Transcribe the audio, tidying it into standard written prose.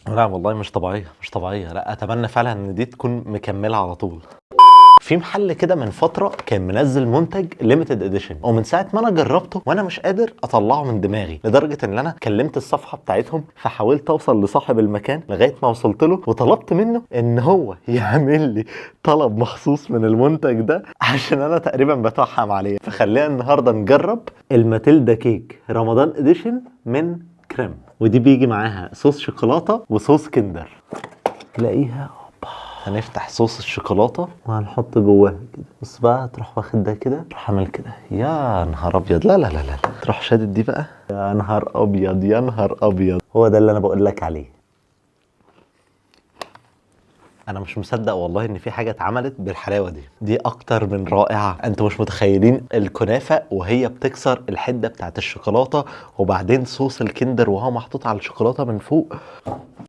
لا والله مش طبيعيه، مش طبيعيه. لا اتمنى فعلا ان دي تكون مكمله على طول. في محل كده من فتره كان منزل منتج ليميتد اديشن، ومن ساعه ما انا جربته وانا مش قادر اطلعه من دماغي، لدرجه ان انا كلمت الصفحه بتاعتهم فحاولت اوصل لصاحب المكان لغايه ما وصلت له وطلبت منه ان هو يعمل لي طلب مخصوص من المنتج ده عشان انا تقريبا بتوحم عليه. فخلينا النهارده نجرب الماتيلدا كيك رمضان اديشن من كريم، ودي بيجي معاها صوص شوكولاته وصوص كندر. تلاقيها هنفتح صوص الشوكولاته وهنحط جواها كده. بص بقى، تروح واخد ده كده، تروح عامل كده، يا نهار ابيض. لا لا لا لا، تروح شادد دي بقى، يا نهار ابيض يا نهار ابيض. هو ده اللي انا بقول لك عليه. انا مش مصدق والله ان في حاجه اتعملت بالحلاوه دي. دي اكتر من رائعه. انتوا مش متخيلين الكنافه وهي بتكسر الحده بتاعت الشوكولاته، وبعدين صوص الكندر وهو محطوط على الشوكولاته من فوق.